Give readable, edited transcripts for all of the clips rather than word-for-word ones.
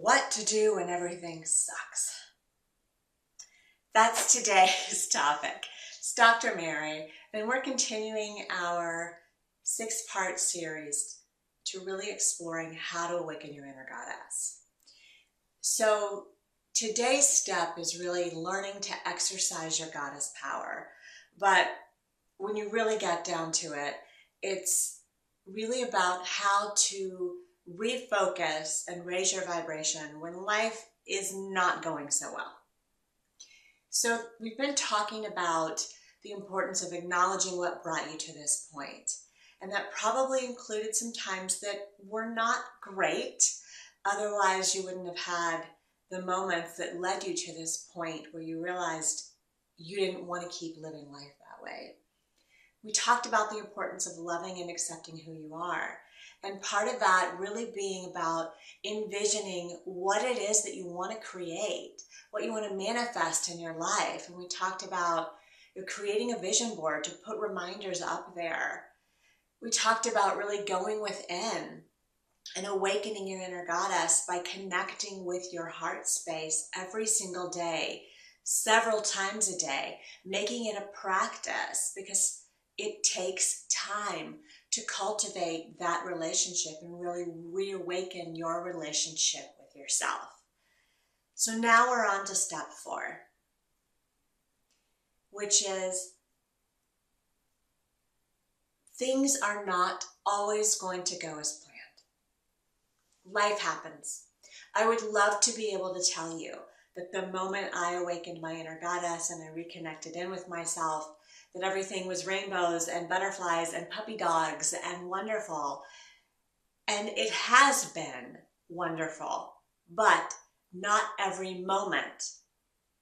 What to do when everything sucks. That's today's topic. It's Dr. Mary, and we're continuing our 6-part series to really exploring how to awaken your inner goddess. So today's step is really learning to exercise your goddess power. But when you really get down to it, it's really about how to refocus and raise your vibration when life is not going so well. So we've been talking about the importance of acknowledging what brought you to this point. And that probably included some times that were not great. Otherwise, you wouldn't have had the moments that led you to this point where you realized you didn't want to keep living life that way. We talked about the importance of loving and accepting who you are. And part of that really being about envisioning what it is that you want to create, what you want to manifest in your life. And we talked about creating a vision board to put reminders up there. We talked about really going within and awakening your inner goddess by connecting with your heart space every single day, several times a day, making it a practice because it takes time to cultivate that relationship and really reawaken your relationship with yourself. So now we're on to step 4, which is things are not always going to go as planned. Life happens. I would love to be able to tell you that the moment I awakened my inner goddess and I reconnected in with myself, that everything was rainbows and butterflies and puppy dogs and wonderful. And it has been wonderful, but not every moment,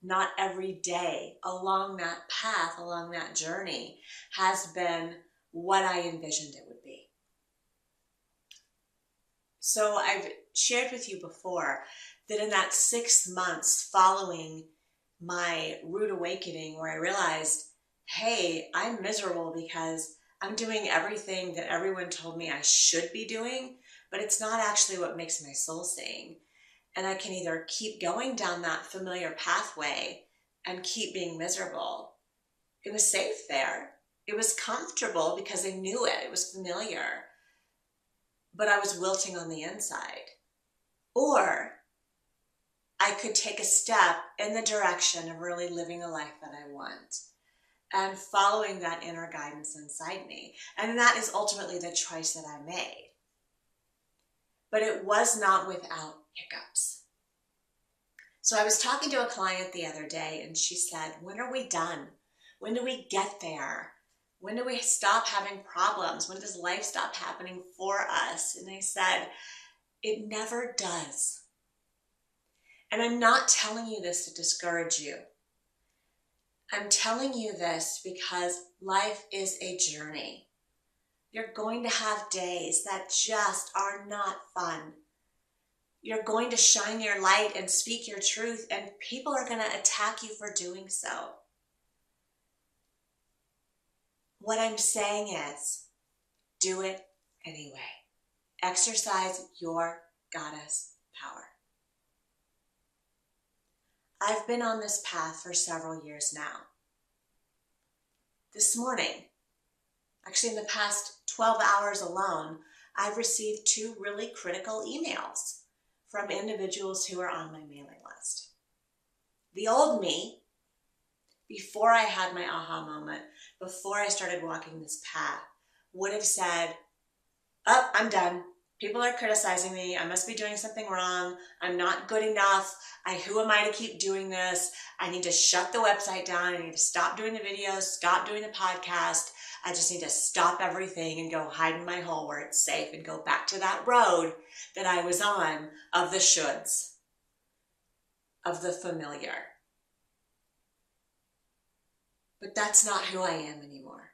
not every day along that path, along that journey has been what I envisioned it would be. So I've shared with you before that in that 6 months following my rude awakening where I realized, hey, I'm miserable because I'm doing everything that everyone told me I should be doing, but it's not actually what makes my soul sing. And I can either keep going down that familiar pathway and keep being miserable. It was safe there. It was comfortable because I knew it. It was familiar. But I was wilting on the inside. Or I could take a step in the direction of really living a life that I want and following that inner guidance inside me. And that is ultimately the choice that I made. But it was not without hiccups. So I was talking to a client the other day and she said, when are we done? When do we get there? When do we stop having problems? When does life stop happening for us? And I said, it never does. And I'm not telling you this to discourage you. I'm telling you this because life is a journey. You're going to have days that just are not fun. You're going to shine your light and speak your truth, and people are going to attack you for doing so. What I'm saying is, do it anyway. Exercise your goddess power. I've been on this path for several years now. This morning, actually in the past 12 hours alone, I've received 2 really critical emails from individuals who are on my mailing list. The old me, before I had my aha moment, before I started walking this path, would have said, oh, I'm done. People are criticizing me. I must be doing something wrong. I'm not good enough. Who am I to keep doing this? I need to shut the website down. I need to stop doing the videos, stop doing the podcast. I just need to stop everything and go hide in my hole where it's safe and go back to that road that I was on of the shoulds, of the familiar. But that's not who I am anymore.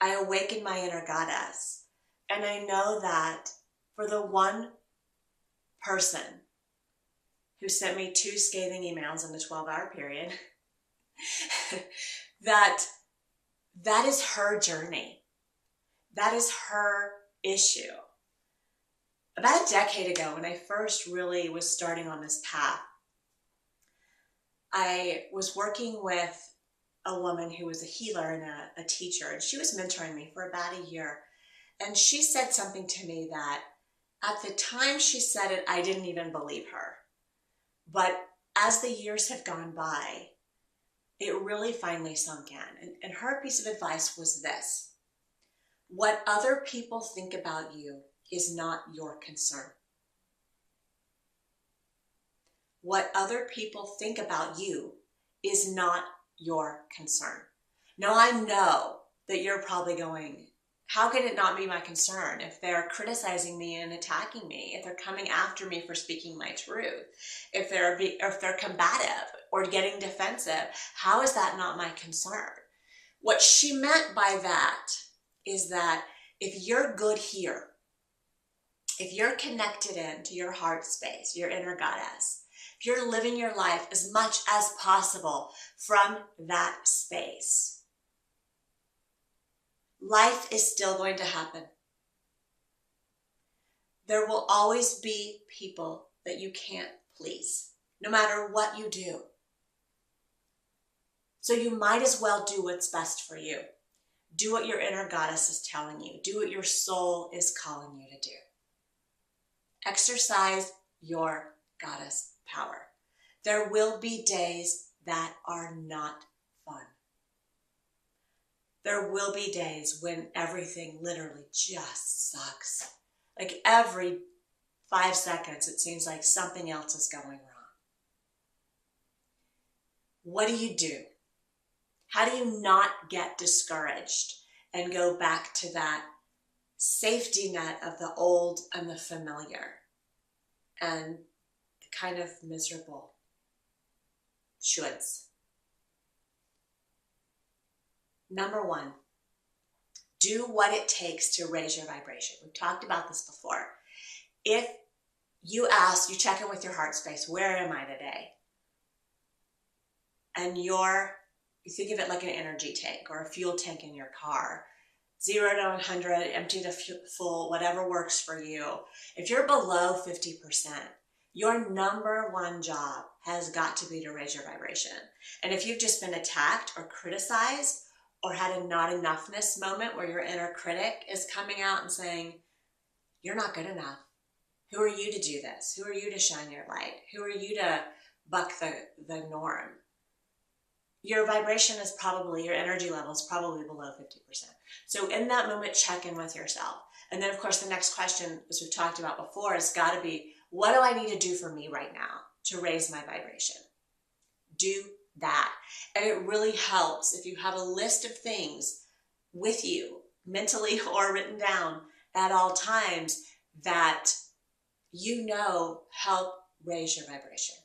I awakened my inner goddess. And I know that for the one person who sent me 2 scathing emails in the 12-hour period, that is her journey. That is her issue. About a decade ago, when I first really was starting on this path, I was working with a woman who was a healer and a teacher, and she was mentoring me for about a year. And she said something to me that at the time she said it, I didn't even believe her. But as the years have gone by, it really finally sunk in. And her piece of advice was this: what other people think about you is not your concern. What other people think about you is not your concern. Now, I know that you're probably going, how can it not be my concern if they're criticizing me and attacking me, if they're coming after me for speaking my truth, if they're combative or getting defensive? How is that not my concern? What she meant by that is that if you're good here, if you're connected into your heart space, your inner goddess, if you're living your life as much as possible from that space, life is still going to happen. There will always be people that you can't please, no matter what you do. So you might as well do what's best for you. Do what your inner goddess is telling you. Do what your soul is calling you to do. Exercise your goddess power. There will be days that are not fun. There will be days when everything literally just sucks. Like every 5 seconds, it seems like something else is going wrong. What do? How do you not get discouraged and go back to that safety net of the old and the familiar and the kind of miserable shoulds? Number one, do what it takes to raise your vibration. We've talked about this before. If you check in with your heart space, where am I today? And you think of it like an energy tank or a fuel tank in your car. 0 to 100, empty to full, whatever works for you. If you're below 50%, your number one job has got to be to raise your vibration. And if you've just been attacked or criticized or had a not enoughness moment where your inner critic is coming out and saying, you're not good enough. Who are you to do this? Who are you to shine your light? Who are you to buck the norm? Your vibration is probably, your energy level is probably below 50%. So in that moment, check in with yourself. And then of course, the next question, as we've talked about before, has got to be, what do I need to do for me right now to raise my vibration? Do that. And it really helps if you have a list of things with you, mentally or written down at all times, that help raise your vibration.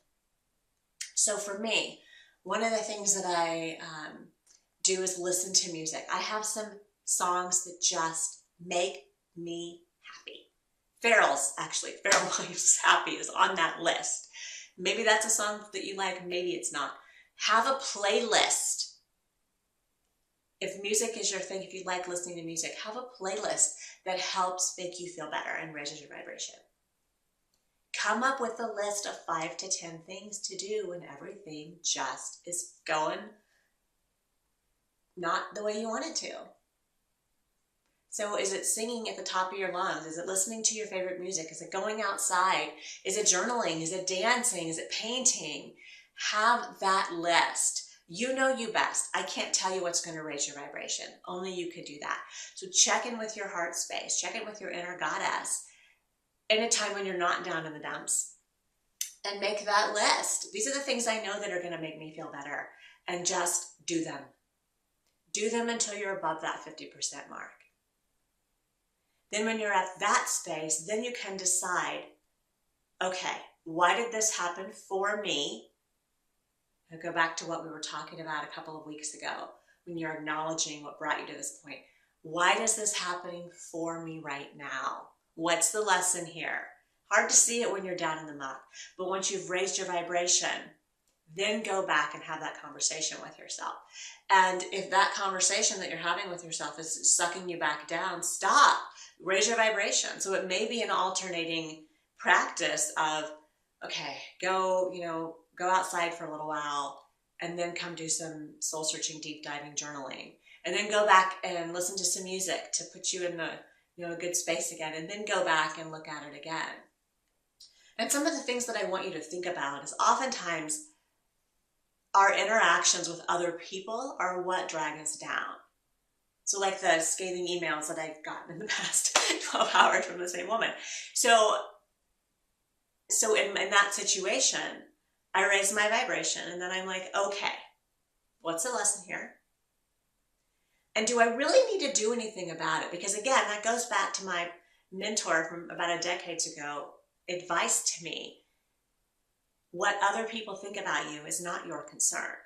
So for me, one of the things that I do is listen to music. I have some songs that just make me happy. Pharrell Williams' Happy is on that list. Maybe that's a song that you like, maybe it's not. Have a playlist. If music is your thing, if you like listening to music, have a playlist that helps make you feel better and raises your vibration. Come up with a list of 5 to 10 things to do when everything just is going not the way you want it to. So is it singing at the top of your lungs? Is it listening to your favorite music? Is it going outside? Is it journaling? Is it dancing? Is it painting? Have that list. You know you best. I can't tell you what's going to raise your vibration. Only you could do that. So check in with your heart space. Check in with your inner goddess in a time when you're not down in the dumps, and make that list. These are the things I know that are going to make me feel better, and just do them. Do them until you're above that 50% mark. Then when you're at that space, then you can decide, okay, why did this happen for me? I'll go back to what we were talking about a couple of weeks ago, when you're acknowledging what brought you to this point. Why is this happening for me right now? What's the lesson here? Hard to see it when you're down in the muck, but once you've raised your vibration, then go back and have that conversation with yourself. And if that conversation that you're having with yourself is sucking you back down, stop. raise your vibration. So it may be an alternating practice of, okay, go outside for a little while and then come do some soul searching, deep diving journaling, and then go back and listen to some music to put you in the, a good space again, and then go back and look at it again. And some of the things that I want you to think about is oftentimes our interactions with other people are what drag us down. So like the scathing emails that I've gotten in the past 12 hours from the same woman. So in that situation, I raise my vibration and then I'm like, okay, what's the lesson here? And do I really need to do anything about it? Because again, that goes back to my mentor from about a decade ago, advice to me. What other people think about you is not your concern.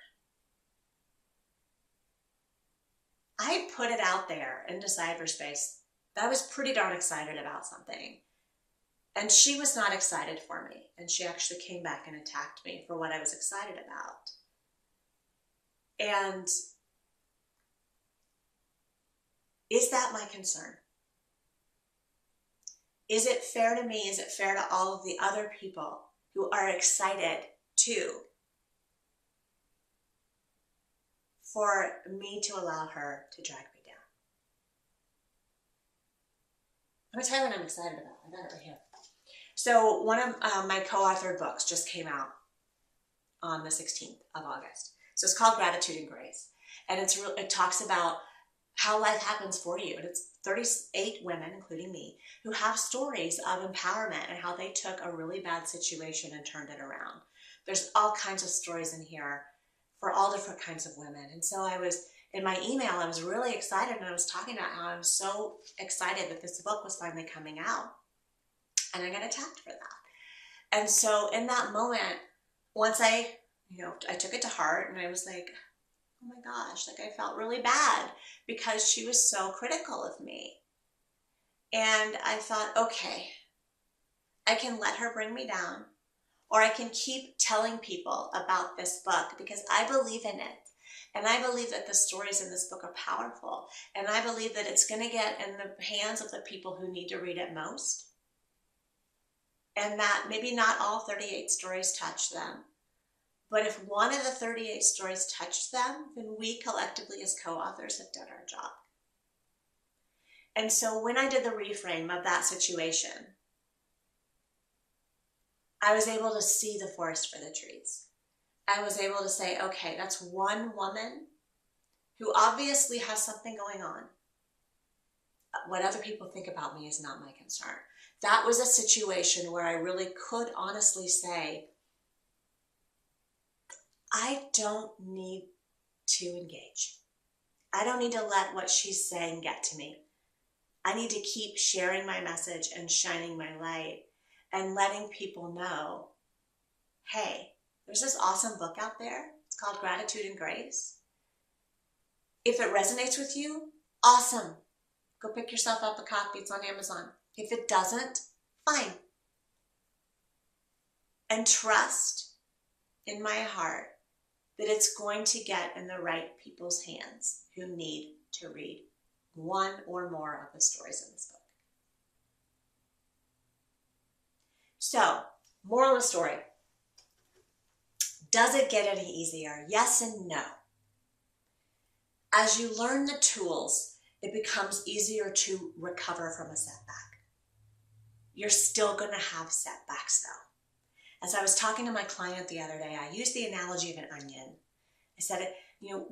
I put it out there into cyberspace that I was pretty darn excited about something. And she was not excited for me. And she actually came back and attacked me for what I was excited about. And is that my concern? Is it fair to me? Is it fair to all of the other people who are excited too, for me to allow her to drag me down? I'm going to tell you what I'm excited about. I got it right here. So one of my co-authored books just came out on the 16th of August. So it's called Gratitude and Grace. And it talks about how life happens for you. And it's 38 women, including me, who have stories of empowerment and how they took a really bad situation and turned it around. There's all kinds of stories in here for all different kinds of women. And so in my email, I was really excited, and I was talking about how I was so excited that this book was finally coming out. And I got attacked for that. And so in that moment, once I took it to heart, and I was like, oh my gosh, like I felt really bad because she was so critical of me. And I thought, okay, I can let her bring me down, or I can keep telling people about this book because I believe in it. And I believe that the stories in this book are powerful. And I believe that it's going to get in the hands of the people who need to read it most. And that maybe not all 38 stories touch them. But if one of the 38 stories touched them, then we collectively as co-authors have done our job. And so when I did the reframe of that situation, I was able to see the forest for the trees. I was able to say, okay, that's one woman who obviously has something going on. What other people think about me is not my concern. That was a situation where I really could honestly say, I don't need to engage. I don't need to let what she's saying get to me. I need to keep sharing my message and shining my light and letting people know, hey, there's this awesome book out there. It's called Gratitude and Grace. If it resonates with you, awesome. Go pick yourself up a copy. It's on Amazon. If it doesn't, fine. And trust in my heart that it's going to get in the right people's hands who need to read one or more of the stories in this book. So, moral of the story. Does it get any easier? Yes and no. As you learn the tools, it becomes easier to recover from a setback. You're still going to have setbacks though. As I was talking to my client the other day, I used the analogy of an onion. I said,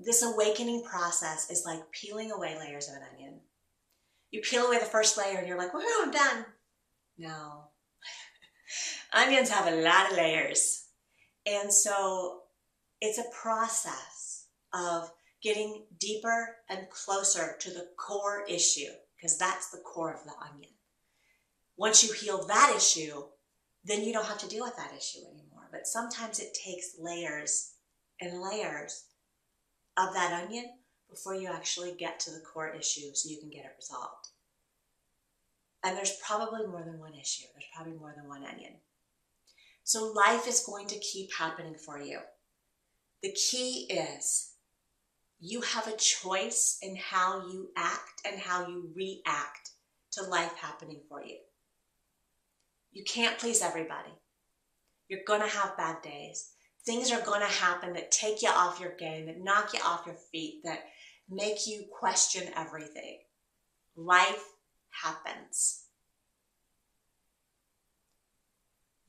this awakening process is like peeling away layers of an onion. You peel away the first layer and you're like, woohoo, I'm done. No. Onions have a lot of layers. And so it's a process of getting deeper and closer to the core issue, because that's the core of the onion. Once you heal that issue, then you don't have to deal with that issue anymore. But sometimes it takes layers and layers of that onion before you actually get to the core issue so you can get it resolved. And there's probably more than one issue. There's probably more than one onion. So life is going to keep happening for you. The key is you have a choice in how you act and how you react to life happening for you. You can't please everybody. You're going to have bad days. Things are going to happen that take you off your game, that knock you off your feet, that make you question everything. Life happens.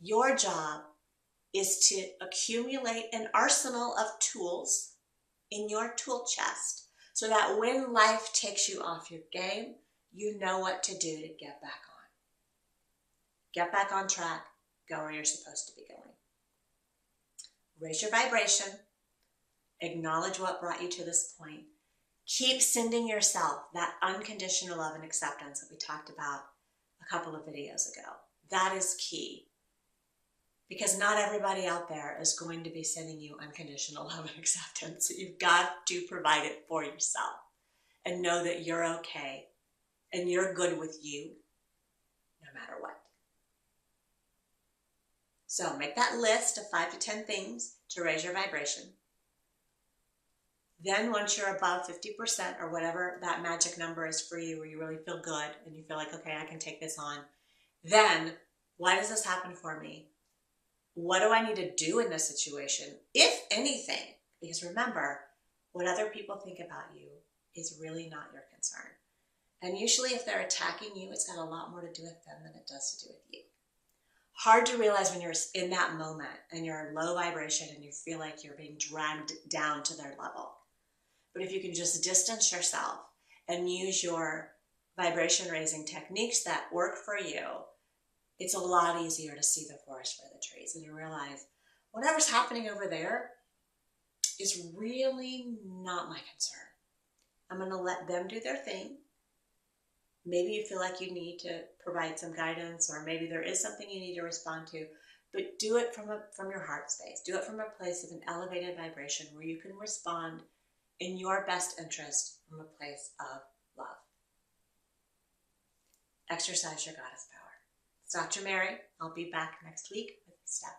Your job is to accumulate an arsenal of tools in your tool chest so that when life takes you off your game, you know what to do to get back on. Get back on track. Go where you're supposed to be going. Raise your vibration. Acknowledge what brought you to this point. Keep sending yourself that unconditional love and acceptance that we talked about a couple of videos ago. That is key. Because not everybody out there is going to be sending you unconditional love and acceptance. So you've got to provide it for yourself and know that you're okay and you're good with you no matter what. So make that list of 5 to 10 things to raise your vibration. Then once you're above 50% or whatever that magic number is for you, where you really feel good and you feel like, okay, I can take this on, then why does this happen for me? What do I need to do in this situation, if anything? Because remember, what other people think about you is really not your concern. And usually if they're attacking you, it's got a lot more to do with them than it does to do with you. Hard to realize when you're in that moment and you're low vibration and you feel like you're being dragged down to their level. But if you can just distance yourself and use your vibration raising techniques that work for you, it's a lot easier to see the forest for the trees and to realize whatever's happening over there is really not my concern. I'm going to let them do their thing. Maybe you feel like you need to provide some guidance, or maybe there is something you need to respond to, but do it from your heart space. Do it from a place of an elevated vibration where you can respond in your best interest from a place of love. Exercise your goddess power. It's Dr. Mary. I'll be back next week with a step.